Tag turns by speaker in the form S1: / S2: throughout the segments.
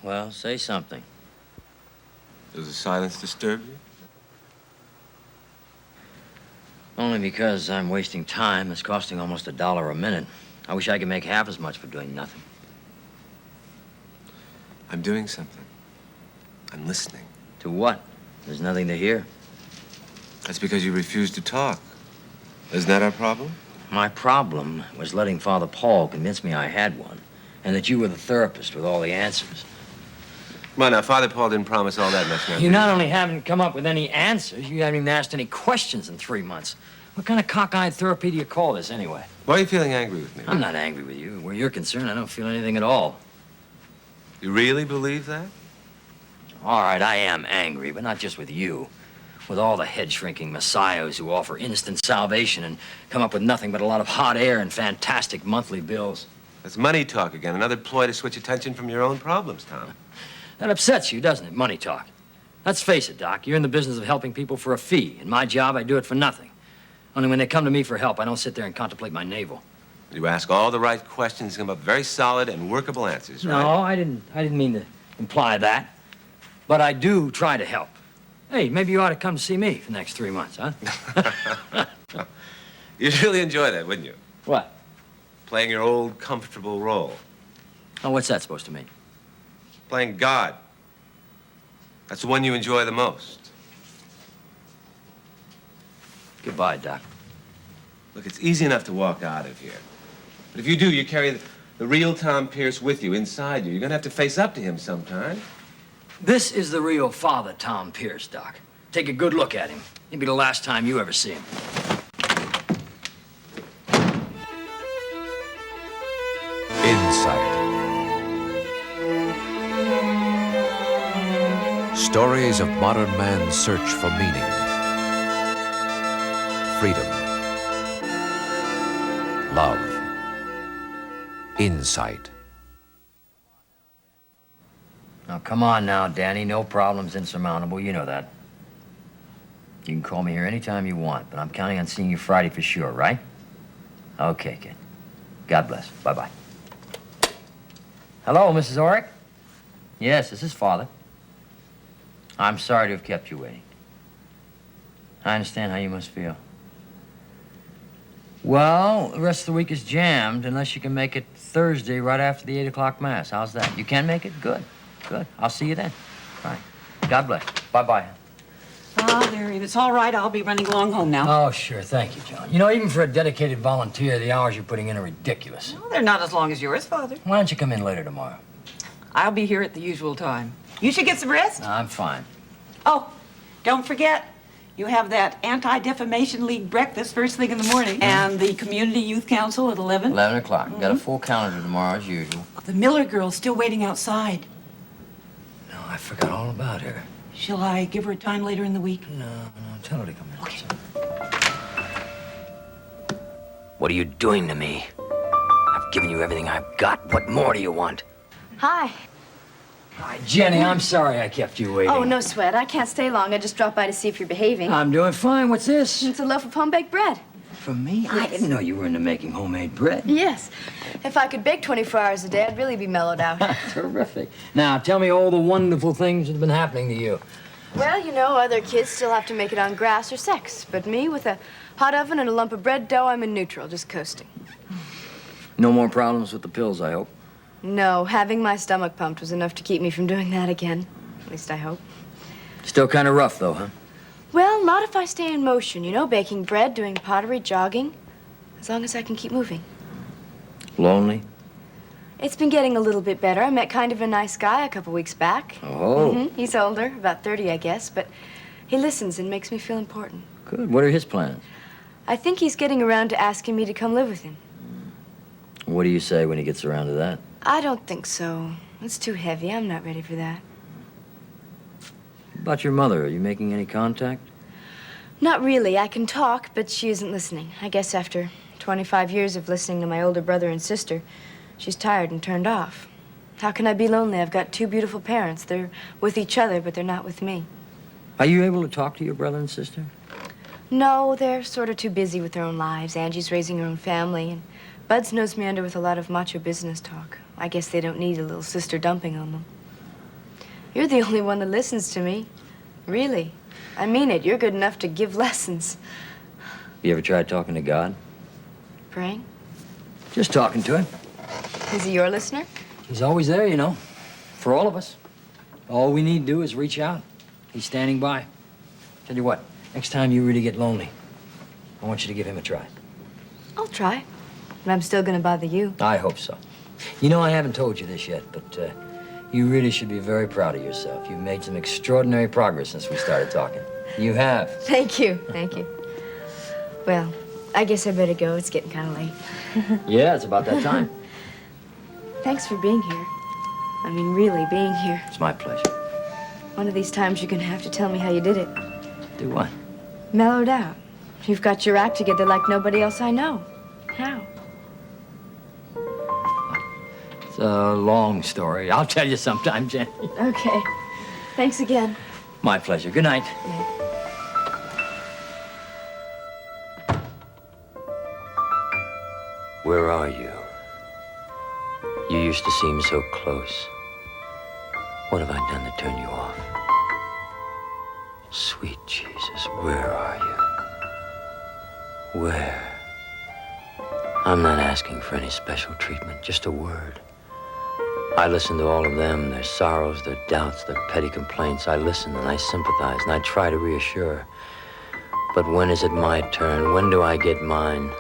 S1: Well, say something.
S2: Does the silence disturb you?
S1: Only because I'm wasting time. It's costing almost $1 a minute. I wish I could make half as much for doing nothing.
S2: I'm doing something. I'm listening.
S1: To what? There's nothing to hear.
S2: That's because you refuse to talk. Isn't that our problem?
S1: My problem was letting Father Paul convince me I had one, and that you were the therapist with all the answers.
S2: Come on now, Father Paul didn't promise all that much.
S1: You not only haven't come up with any answers, you haven't even asked any questions in 3 months. What kind of cockeyed therapy do you call this, anyway?
S2: Why are you feeling angry with me?
S1: I'm not angry with you. Where you're concerned, I don't feel anything at all.
S2: You really believe that?
S1: All right, I am angry, but not just with you. With all the head-shrinking messiahs who offer instant salvation and come up with nothing but a lot of hot air and fantastic monthly bills.
S2: That's money talk again. Another ploy to switch attention from your own problems, Tom.
S1: That upsets you, doesn't it? Money talk. Let's face it, Doc. You're in the business of helping people for a fee. In my job, I do it for nothing. Only when they come to me for help, I don't sit there and contemplate my navel.
S2: You ask all the right questions, come up with very solid and workable answers, right?
S1: No, I didn't mean to imply that. But I do try to help. Hey, maybe you ought to come to see me for the next 3 months, huh?
S2: You'd really enjoy that, wouldn't you?
S1: What?
S2: Playing your old, comfortable role.
S1: Oh, what's that supposed to mean?
S2: Playing God. That's the one you enjoy the most.
S1: Goodbye, Doc.
S2: Look, it's easy enough to walk out of here. But if you do, you carry the real Tom Pierce with you, inside you. You're gonna have to face up to him sometime.
S1: This is the real Father Tom Pierce, Doc. Take a good look at him. It'll be the last time you ever see him.
S3: Insight. Stories of modern man's search for meaning, freedom, love. Insight.
S1: Now, come on now, Danny. No problem's insurmountable. You know that. You can call me here anytime you want, but I'm counting on seeing you Friday for sure, right? Okay, kid. God bless. Bye-bye. Hello, Mrs. Orick? Yes, this is Father. I'm sorry to have kept you waiting. I understand how you must feel. Well, the rest of the week is jammed unless you can make it Thursday right after the 8 o'clock Mass. How's that? You can make it? Good. Good. I'll see you then. All right. God bless. Bye-bye.
S4: Ah, Larry, it's all right. I'll be running along home now.
S1: Oh, sure. Thank you, John. You know, even for a dedicated volunteer, the hours you're putting in are ridiculous.
S4: No, they're not as long as yours, Father.
S1: Why don't you come in later tomorrow?
S4: I'll be here at the usual time. You should get some rest.
S1: No, I'm fine.
S4: Oh, don't forget, you have that Anti-Defamation League breakfast first thing in the morning. And the Community Youth Council at 11.
S1: 11 o'clock. Got a full calendar tomorrow, as usual.
S4: The Miller girl's still waiting outside.
S1: No, I forgot all about her.
S4: Shall I give her a time later in the week?
S1: No, tell her to come in.
S4: Okay.
S1: What are you doing to me? I've given you everything I've got. What more do you want?
S5: Hi.
S1: Hi, Jenny, I'm sorry I kept you waiting.
S5: Oh, no sweat. I can't stay long. I just dropped by to see if you're behaving.
S1: I'm doing fine. What's this?
S5: It's a loaf of home-baked bread.
S1: For me? I didn't know you were into making homemade bread.
S5: Yes. If I could bake 24 hours a day, I'd really be mellowed out.
S1: Terrific. Now, tell me all the wonderful things that have been happening to you.
S5: Well, you know, other kids still have to make it on grass or sex. But me, with a hot oven and a lump of bread dough, I'm in neutral, just coasting.
S1: No more problems with the pills, I hope.
S5: No, having my stomach pumped was enough to keep me from doing that again. At least I hope.
S1: Still kind of rough, though, huh?
S5: Well, not if I stay in motion, you know, baking bread, doing pottery, jogging. As long as I can keep moving.
S1: Lonely?
S5: It's been getting a little bit better. I met kind of a nice guy a couple weeks back.
S1: Oh.
S5: He's older, about 30, I guess, but he listens and makes me feel important.
S1: Good. What are his plans?
S5: I think he's getting around to asking me to come live with him.
S1: What do you say when he gets around to that?
S5: I don't think so. It's too heavy. I'm not ready for that.
S1: About your mother, are you making any contact?
S5: Not really. I can talk, but she isn't listening. I guess after 25 years of listening to my older brother and sister, she's tired and turned off. How can I be lonely? I've got two beautiful parents. They're with each other, but they're not with me.
S1: Are you able to talk to your brother and sister?
S5: No, they're sort of too busy with their own lives. Angie's raising her own family, and Bud's knows me under with a lot of macho business talk. I guess they don't need a little sister dumping on them. You're the only one that listens to me. Really. I mean it. You're good enough to give lessons.
S1: You ever tried talking to God?
S5: Praying?
S1: Just talking to him.
S5: Is he your listener?
S1: He's always there, you know, for all of us. All we need to do is reach out. He's standing by. Tell you what, next time you really get lonely, I want you to give him a try.
S5: I'll try. But I'm still gonna bother you.
S1: I hope so. You know, I haven't told you this yet, but you really should be very proud of yourself. You've made some extraordinary progress since we started talking. You have.
S5: Thank you. Thank you. Well, I guess I better go. It's getting kind of late.
S1: Yeah, it's about that time.
S5: Thanks for being here. I mean, really being here.
S1: It's my pleasure.
S5: One of these times you're gonna have to tell me how you did it.
S1: Do what?
S5: Mellowed out. You've got your act together like nobody else I know. How?
S1: It's a long story. I'll tell you sometime, Jenny.
S5: Okay. Thanks again.
S1: My pleasure. Good night. Where are you? You used to seem so close. What have I done to turn you off? Sweet Jesus, where are you? Where? I'm not asking for any special treatment, just a word. I listen to all of them, their sorrows, their doubts, their petty complaints. I listen and I sympathize and I try to reassure. But when is it my turn? When do I get mine?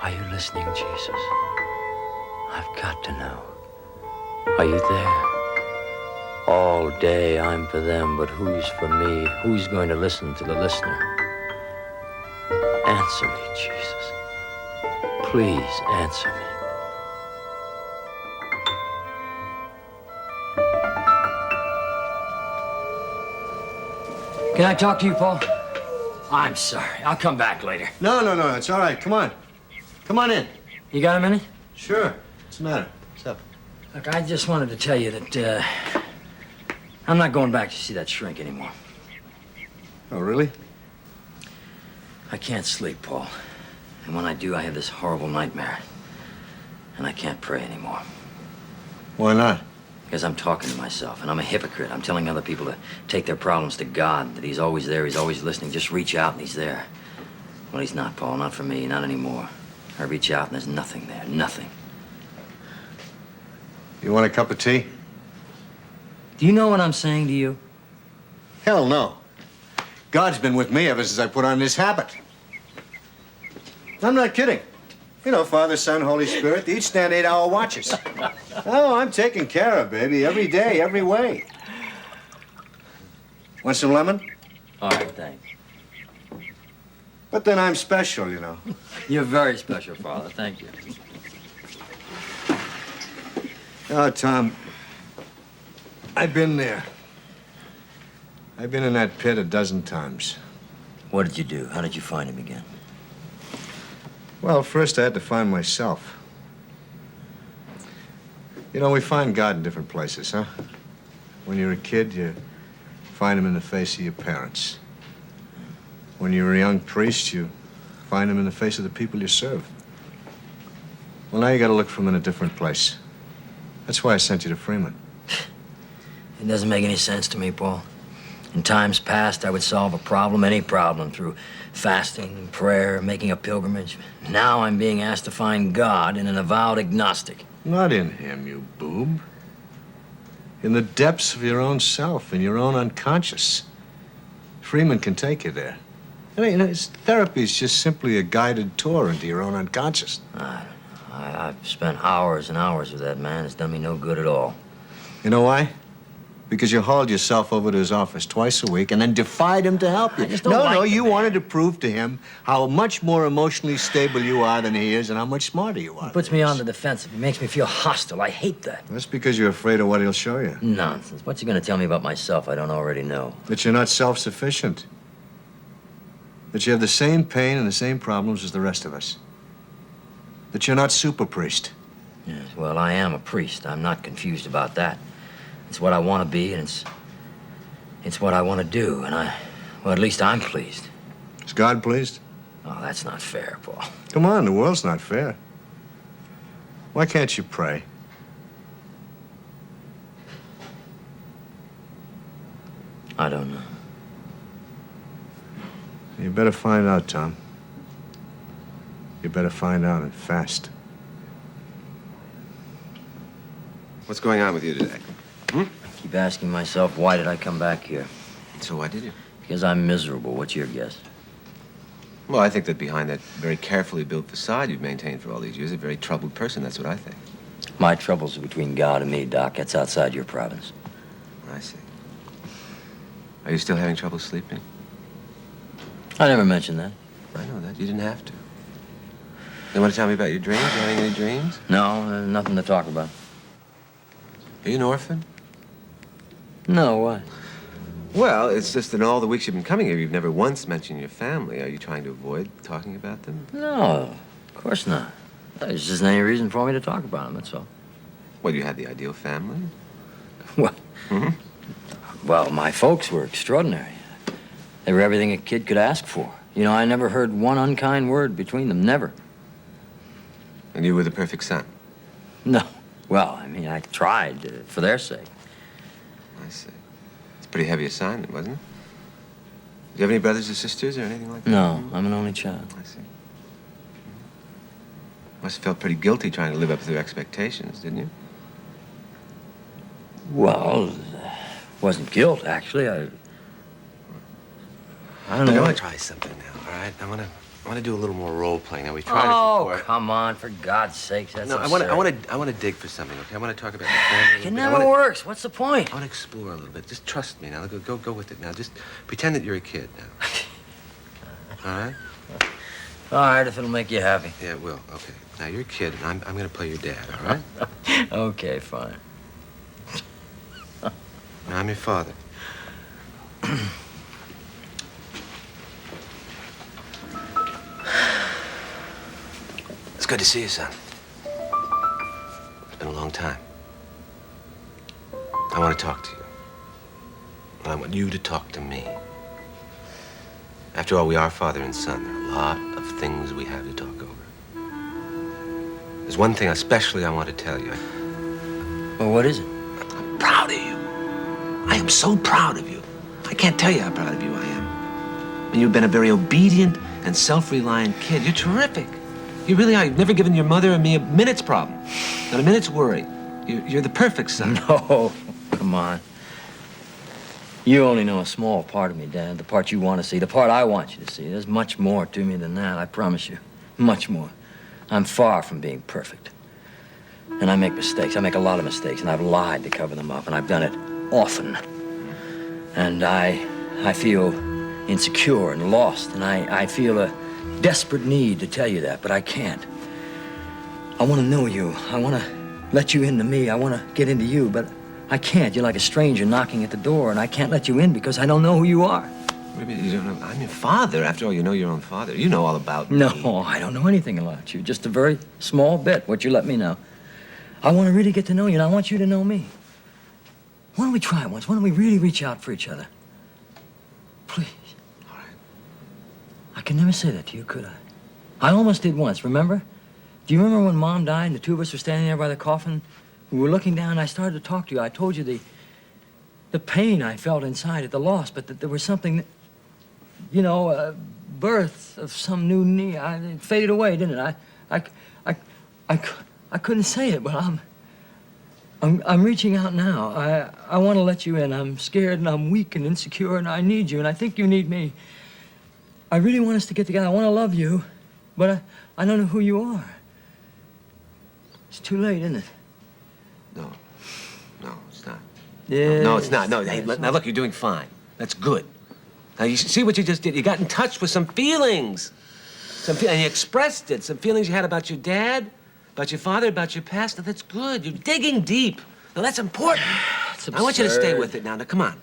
S1: Are you listening, Jesus? I've got to know. Are you there? All day I'm for them, but who's for me? Who's going to listen to the listener? Answer me, Jesus. Please answer me. Can I talk to you, Paul? I'm sorry. I'll come back later.
S6: No, it's all right. Come on. Come on in.
S1: You got a minute?
S6: Sure. What's the matter? What's up?
S1: Look, I just wanted to tell you that, I'm not going back to see that shrink anymore.
S6: Oh, really?
S1: I can't sleep, Paul. And when I do, I have this horrible nightmare. And I can't pray anymore.
S6: Why not?
S1: Because I'm talking to myself, and I'm a hypocrite. I'm telling other people to take their problems to God, that he's always there, he's always listening. Just reach out and he's there. Well, he's not, Paul. Not for me, not anymore. I reach out and there's nothing there, nothing.
S6: You want a cup of tea?
S1: Do you know what I'm saying to you?
S6: Hell no. God's been with me ever since I put on this habit. I'm not kidding. You know, Father, Son, Holy Spirit, they each stand 8-hour watches. Oh, I'm taken care of, baby, every day, every way. Want some lemon?
S1: All right, thanks.
S6: But then I'm special, you know.
S1: You're very special, Father. Thank you.
S6: Oh, Tom, I've been there. I've been in that pit a dozen times.
S1: What did you do? How did you find him again?
S6: Well, first I had to find myself. You know, we find God in different places, huh? When you're a kid, you find him in the face of your parents. When you're a young priest, you find him in the face of the people you serve. Well, now you gotta look for him in a different place. That's why I sent you to Freeman.
S1: It doesn't make any sense to me, Paul. In times past, I would solve a problem, any problem, through fasting, prayer, making a pilgrimage. Now I'm being asked to find God in an avowed agnostic.
S6: Not in him, you boob. In the depths of your own self, in your own unconscious. Freeman can take you there. I mean, you know, his therapy is just simply a guided tour into your own unconscious.
S1: I've spent hours and hours with that man. It's done me no good at all.
S6: You know why? Because you hauled yourself over to his office twice a week and then defied him to help you.
S1: I just don't like the
S6: you
S1: man.
S6: wanted to prove to him how much more emotionally stable you are than he is and how much smarter you are.
S1: It puts me on the defensive. It makes me feel hostile. I hate that.
S6: That's because you're afraid of what he'll show you.
S1: Nonsense. What's he going to tell me about myself I don't already know?
S6: That you're not self-sufficient. That you have the same pain and the same problems as the rest of us. That you're not super priest.
S1: Yes, well, I am a priest. I'm not confused about that. It's what I want to be, and it's what I want to do, and well, at least I'm pleased.
S6: Is God pleased?
S1: Oh, that's not fair, Paul.
S6: Come on, the world's not fair. Why can't you pray?
S1: I don't know.
S6: You better find out, Tom. You better find out, and fast.
S2: What's going on with you today?
S1: I keep asking myself, why did I come back here?
S2: So why did you?
S1: Because I'm miserable. What's your guess?
S2: Well, I think that behind that very carefully built facade you've maintained for all these years, a very troubled person. That's what I think.
S1: My troubles are between God and me, Doc. That's outside your province.
S2: I see. Are you still having trouble sleeping?
S1: I never mentioned that.
S2: I know that. You didn't have to. You want to tell me about your dreams? You having any dreams?
S1: No, nothing to talk about.
S2: Are you an orphan?
S1: No, why?
S2: Well, it's just that in all the weeks you've been coming here, you've never once mentioned your family. Are you trying to avoid talking about them?
S1: No, of course not. There's just any reason for me to talk about them, that's all.
S2: Well, you had the ideal family.
S1: Well, well, my folks were extraordinary. They were everything a kid could ask for. You know, I never heard one unkind word between them, never.
S2: And you were the perfect son.
S1: No. Well, I mean, I tried for their sake.
S2: I see. It's a pretty heavy assignment, wasn't it? Do you have any brothers or sisters or anything like that?
S1: No, I'm an only child.
S2: I see. Must have felt pretty guilty trying to live up to their expectations, didn't you?
S1: Well, it wasn't guilt, actually. I don't
S2: Look,
S1: know.
S2: I want to try something now, all right? I want to do a little more role playing. Now, we tried
S1: Oh,
S2: it before.
S1: come on, for God's sakes, that's
S2: No,
S1: absurd.
S2: I want to dig for something, okay? I want to talk about the family.
S1: It never works. What's the point?
S2: I want to explore a little bit. Just trust me now. Go with it now. Just pretend that you're a kid now. All right?
S1: All right, if it'll make you happy.
S2: Yeah, it will. Okay. Now, you're a kid, and I'm going to play your dad, all right?
S1: Okay, fine.
S2: Now, I'm your father. It's good to see you, son. It's been a long time. I want to talk to you. And I want you to talk to me. After all, we are father and son. There are a lot of things we have to talk over. There's one thing especially I want to tell you.
S1: Well, what is it?
S2: I'm proud of you. I am so proud of you. I can't tell you how proud of you I am. And you've been a very obedient and self-reliant kid. You're terrific. You really are. You've never given your mother and me a minute's problem. Not a minute's worry. You're the perfect son.
S1: No, come on. You only know a small part of me, Dad. The part you want to see, the part I want you to see. There's much more to me than that, I promise you. Much more. I'm far from being perfect. And I make mistakes. I make a lot of mistakes, and I've lied to cover them up, and I've done it often. And I feel insecure and lost, and I feel a desperate need to tell you that, but I can't. I want to know you. I want to let you into me. I want to get into you, but I can't. You're like a stranger knocking at the door, and I can't let you in because I don't know who you are.
S2: Maybe you don't know. I'm your father. After all, you know your own father. You know all about me.
S1: No, I don't know anything about you. Just a very small bit, what you let me know. I want to really get to know you, and I want you to know me. Why don't we try once? Why don't we really reach out for each other? Please.
S2: All right.
S1: I can never say that to you, could I? I almost did once, remember? Do you remember when Mom died and the two of us were standing there by the coffin? We were looking down and I started to talk to you. I told you the pain I felt inside at the loss, but that there was something that, you know, birth of some new need. It faded away, didn't it? I couldn't say it, but I'm reaching out now. I want to let you in. I'm scared and I'm weak and insecure and I need you and I think you need me. I really want us to get together. I want to love you, but I don't know who you are. It's too late, isn't it?
S2: No, it's not.
S1: Yeah.
S2: No, it's not. No, hey, now look, you're doing fine. That's good. Now, you see what you just did? You got in touch with some feelings. And you expressed it. Some feelings you had about your dad, about your father, about your past. Now, that's good. You're digging deep. Now, that's important. I want you to stay with it now. Now, come on.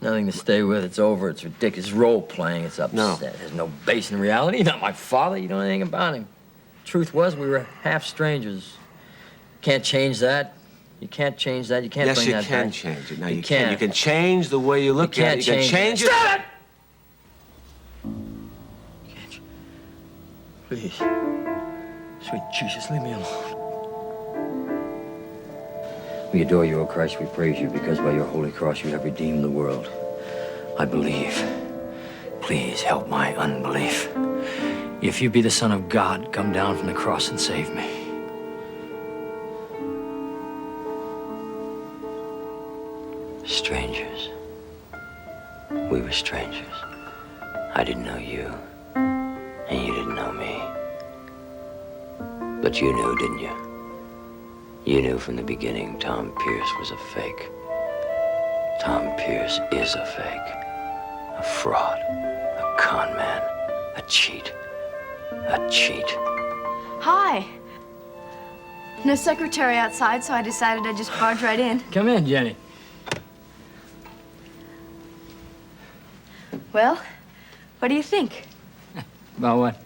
S1: Nothing to stay with. It's over. It's ridiculous. It's role-playing. It's upset.
S2: No.
S1: There's no base in reality. He's not my father. You don't know anything about him. Truth was, we were half strangers. Can't change that. You can't change that. You can't
S2: Yes,
S1: bring
S2: you
S1: that
S2: can
S1: back.
S2: change it. Now,
S1: You
S2: you can.
S1: can't.
S2: You can change the way you look at it. You can change it.
S1: Stop it! Please. Sweet Jesus, leave me alone. We adore you, O Christ. We praise you because by your holy cross you have redeemed the world. I believe. Please help my unbelief. If you be the Son of God, come down from the cross and save me. Strangers. We were strangers. I didn't know you, and you didn't know me. But you knew, didn't you? You knew from the beginning Tom Pierce was a fake. Tom Pierce is a fake. A fraud. A con man. A cheat. A cheat.
S5: Hi. No secretary outside, so I decided I'd just barge right in.
S1: Come in, Jenny.
S5: Well, what do you think?
S1: About what?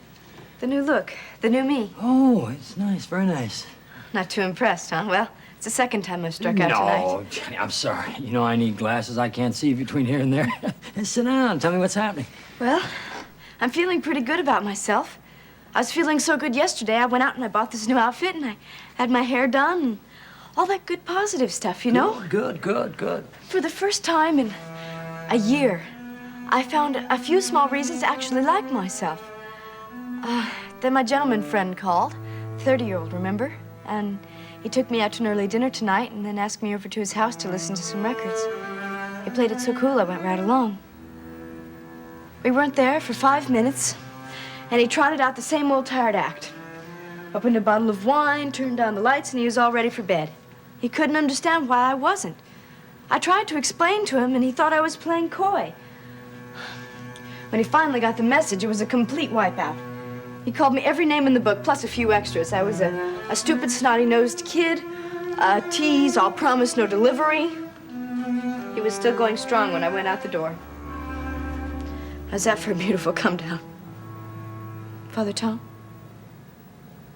S5: The new look, the new me.
S1: Oh, it's nice, very nice.
S5: Not too impressed, huh? Well, it's the second time I've struck out tonight.
S1: No, Jenny, I'm sorry. You know I need glasses. I can't see between here and there. Sit down. Tell me what's happening.
S5: Well, I'm feeling pretty good about myself. I was feeling so good yesterday, I went out and I bought this new outfit and I had my hair done and all that good positive stuff, you know?
S1: Good.
S5: For the first time in a year, I found a few small reasons to actually like myself. Then my gentleman friend called, 30-year-old, remember? And he took me out to an early dinner tonight and then asked me over to his house to listen to some records. He played it so cool, I went right along. We weren't there for 5 minutes, and he trotted out the same old tired act. Opened a bottle of wine, turned down the lights, and he was all ready for bed. He couldn't understand why I wasn't. I tried to explain to him, and he thought I was playing coy. When he finally got the message, it was a complete wipeout. He called me every name in the book, plus a few extras. I was a stupid, snotty-nosed kid, a tease, all promise, no delivery. He was still going strong when I went out the door. How's that for a beautiful come-down? Father Tom?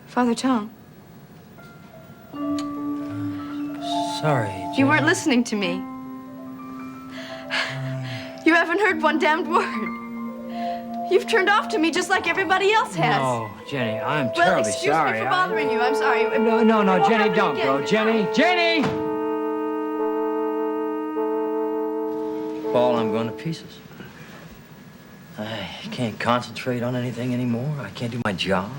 S5: Father Tom?
S1: Sorry, Jenny.
S5: You weren't listening to me. You haven't heard one damned word. You've turned off to me just like everybody else has.
S1: No, Jenny, I'm
S5: Well,
S1: terribly
S5: excuse
S1: sorry.
S5: me for bothering you. I'm sorry.
S1: No,
S5: It won't
S1: Jenny,
S5: happen
S1: don't
S5: again.
S1: go. Jenny! Paul, I'm going to pieces. I can't concentrate on anything anymore. I can't do my job.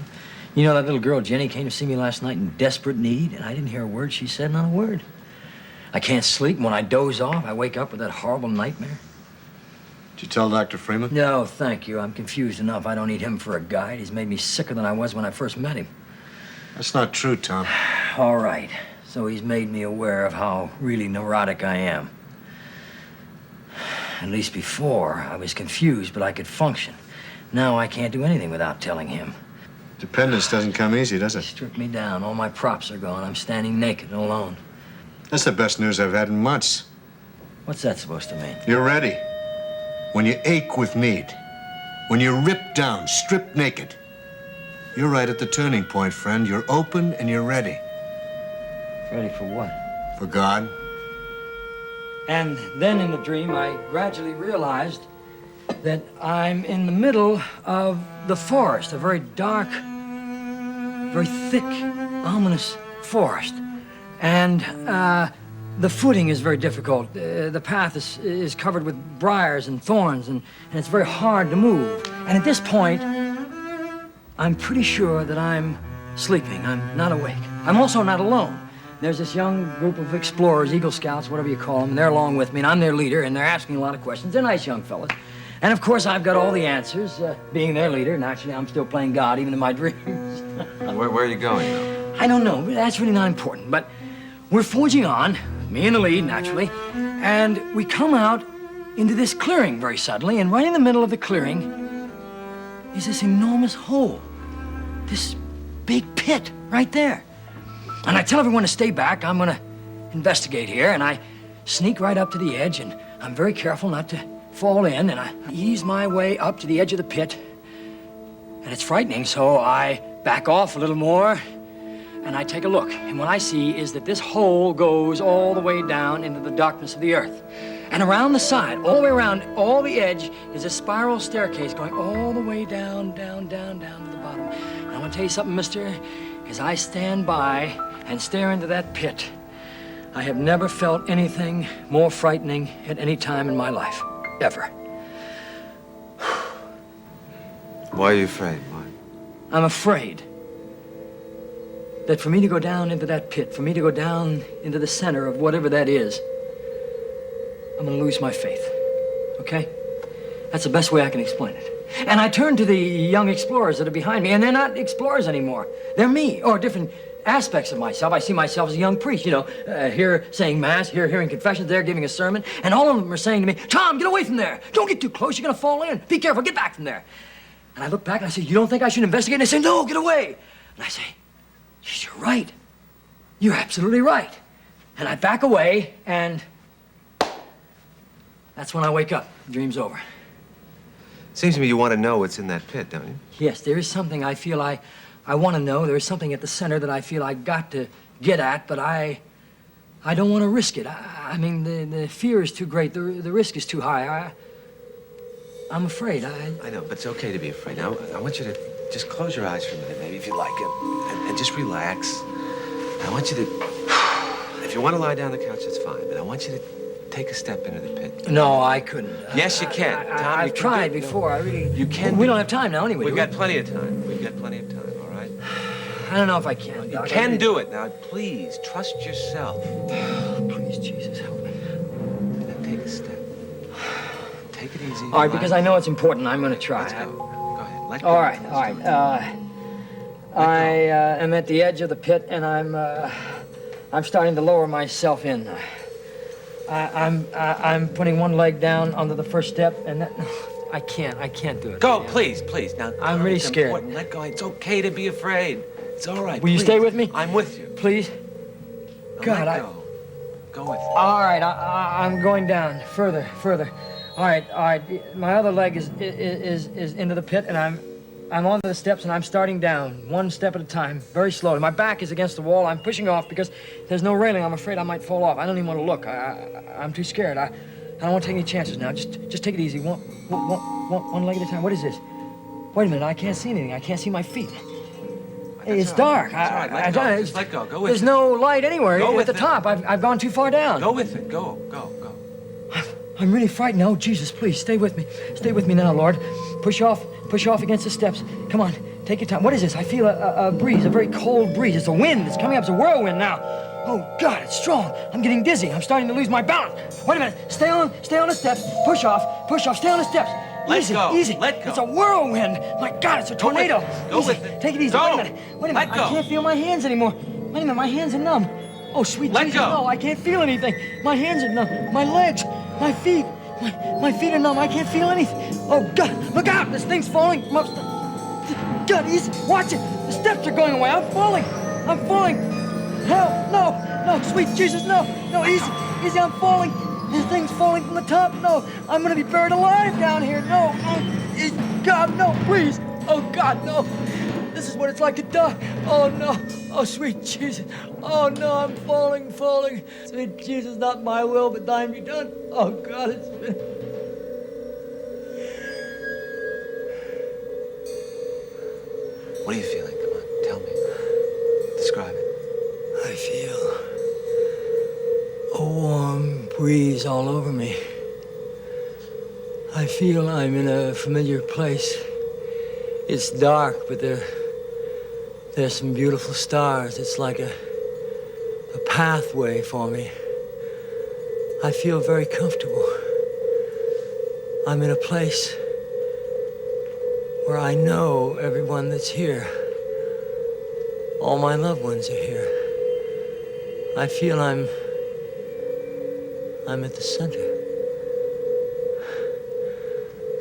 S1: You know, that little girl, Jenny, came to see me last night in desperate need, and I didn't hear a word she said, not a word. I can't sleep, and when I doze off, I wake up with that horrible nightmare.
S6: Did you tell Dr. Freeman?
S1: No, thank you. I'm confused enough. I don't need him for a guide. He's made me sicker than I was when I first met him.
S6: That's not true, Tom.
S1: All right. So he's made me aware of how really neurotic I am. At least before, I was confused, but I could function. Now I can't do anything without telling him.
S6: Dependence doesn't come easy, does
S1: He
S6: it?
S1: stripped me down. All my props are gone. I'm standing naked and alone.
S6: That's the best news I've had in months.
S1: What's that supposed to mean?
S6: You're ready. When you ache with need, when you're ripped down, stripped naked, you're right at the turning point, friend. You're open and you're ready.
S1: Ready for what?
S6: For God.
S1: And then in the dream, I gradually realized that I'm in the middle of the forest, a very dark, very thick, ominous forest. And the footing is very difficult. The path is covered with briars and thorns, and it's very hard to move. And at this point, I'm pretty sure that I'm sleeping. I'm not awake. I'm also not alone. There's this young group of explorers, Eagle Scouts, whatever you call them, and they're along with me, and I'm their leader, and they're asking a lot of questions. They're nice young fellas. And of course, I've got all the answers, being their leader, and actually, I'm still playing God, even in my dreams.
S2: Where are you going now?
S1: I don't know, but that's really not important. But we're forging on, me in the lead, naturally, and we come out into this clearing very suddenly, and right in the middle of the clearing is this enormous hole, this big pit right there. And I tell everyone to stay back. I'm going to investigate here, and I sneak right up to the edge, and I'm very careful not to fall in, and I ease my way up to the edge of the pit. And it's frightening, so I back off a little more, and I take a look. And what I see is that this hole goes all the way down into the darkness of the earth. And around the side, all the way around, all the edge, is a spiral staircase going all the way down, down to the bottom. And I want to tell you something, mister. As I stand by and stare into that pit,
S7: I have never felt anything more frightening at any time in my life, ever.
S2: Why are you afraid? Why?
S7: I'm afraid that for me to go down into that pit, for me to go down into the center of whatever that is, I'm gonna lose my faith, okay? That's the best way I can explain it. And I turn to the young explorers that are behind me, and they're not explorers anymore. They're me, or different aspects of myself. I see myself as a young priest, you know, here saying mass, here hearing confessions, there giving a sermon, and all of them are saying to me, Tom, get away from there. Don't get too close, you're gonna fall in. Be careful, get back from there. And I look back and I say, you don't think I should investigate? And they say, no, get away. And I say, yes, you're right. You're absolutely right. And I back away, and that's when I wake up. The dream's over.
S2: Seems to me you want to know what's in that pit, don't you?
S7: Yes, there is something I feel I want to know. There is something at the center that I feel I got to get at, but I don't want to risk it. I mean, the fear is too great. The risk is too high. I'm afraid.
S2: I know, but it's okay to be afraid. Now, I want you to just close your eyes for a minute, maybe, if you like it, and just relax. I want you to, if you want to lie down on the couch, that's fine, but I want you to take a step into the pit.
S7: No, I couldn't.
S2: Yes, you can. Tom,
S7: I've tried before. I really...
S2: You can.
S7: We don't have time now, anyway.
S2: We've got plenty of time. We've got plenty of time, all right?
S7: I don't know if I can,
S2: You
S7: Doc.
S2: can do it. Now, please, trust yourself.
S7: Please, Jesus, help me.
S2: Now, take a step. Take it easy.
S7: All right, because I know it's important. I'm going to try.
S2: Let's go. Go ahead. Let go.
S7: All right, all right. I am at the edge of the pit, and I'm starting to lower myself in. I'm putting one leg down onto the first step, and that, I can't do it.
S2: Go, please, please. Now,
S7: I'm really
S2: it's
S7: scared.
S2: important. Let go. It's okay to be afraid. It's all right.
S7: Will you
S2: please.
S7: stay with me?
S2: I'm with you.
S7: Please?
S2: Now,
S7: God,
S2: let go. Go with it.
S7: All right, I'm going down further. All right. My other leg is into the pit, and I'm onto the steps, and I'm starting down, one step at a time, very slowly. My back is against the wall. I'm pushing off because there's no railing. I'm afraid I might fall off. I don't even want to look. I'm too scared. I don't want to take any chances now. Just take it easy. One leg at a time. What is this? Wait a minute. I can't see anything. I can't see my feet. It's dark.
S2: It's all right. Let go. Just let go. Go with
S7: There's
S2: it.
S7: no light anywhere
S2: Go
S7: at
S2: with
S7: the
S2: it.
S7: top. I've gone too far down.
S2: Go with it. Go.
S7: I'm really frightened. Oh, Jesus, please, stay with me. Stay with me now, Lord. Push off against the steps. Come on, take your time. What is this? I feel a breeze, a very cold breeze. It's a wind. It's coming up. It's a whirlwind now. Oh, God, it's strong. I'm getting dizzy. I'm starting to lose my balance. Wait a minute. Stay on the steps. Push off. Stay on the steps.
S2: Let go.
S7: Easy.
S2: Let go.
S7: It's a whirlwind. My God, it's a tornado.
S2: Go with it.
S7: Take it easy.
S2: Go.
S7: Wait a minute.
S2: Let go.
S7: I can't feel my hands anymore. Wait a minute. My hands are numb. Oh, sweet
S2: Let
S7: Jesus,
S2: go.
S7: no. I can't feel anything. My hands are numb. My legs. My feet. My feet are numb. I can't feel anything. Oh, God. Look out. This thing's falling. God, easy. Watch it. The steps are going away. I'm falling. Help. No. Sweet Jesus, no. Easy. I'm falling. This thing's falling from the top. No. I'm going to be buried alive down here. No. God, no. Please. Oh, God, no. This is what it's like to die. Oh, no. Oh, sweet Jesus. Oh, no, I'm falling. Sweet Jesus, not my will, but thine be done. Oh, God, it's been...
S2: What are you feeling? Come on, tell me. Describe it.
S7: I feel a warm breeze all over me. I feel I'm in a familiar place. It's dark, but there's some beautiful stars. It's like a pathway for me. I feel very comfortable. I'm in a place where I know everyone that's here. All my loved ones are here. I feel I'm at the center.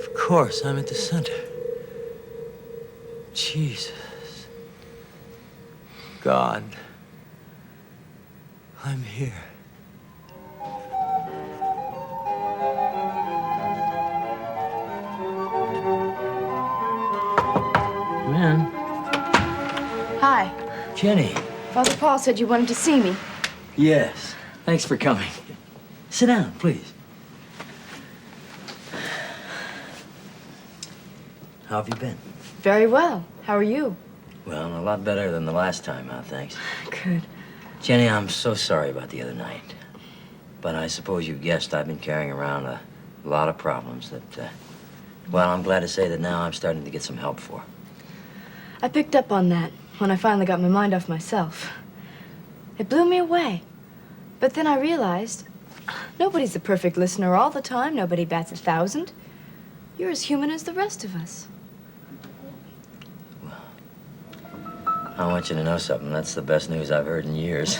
S7: Of course, I'm at the center. Jesus. God. I'm here. Man.
S5: Hi.
S7: Jenny.
S5: Father Paul said you wanted to see me.
S7: Yes. Thanks for coming. Sit down, please. How have you been?
S5: Very well. How are you?
S1: Well, a lot better than the last time, thanks.
S5: Good.
S1: Jenny, I'm so sorry about the other night. But I suppose you've guessed I've been carrying around a lot of problems that, well, I'm glad to say that now I'm starting to get some help for.
S5: I picked up on that when I finally got my mind off myself. It blew me away. But then I realized nobody's the perfect listener all the time. Nobody bats 1,000. You're as human as the rest of us.
S1: I want you to know something. That's the best news I've heard in years.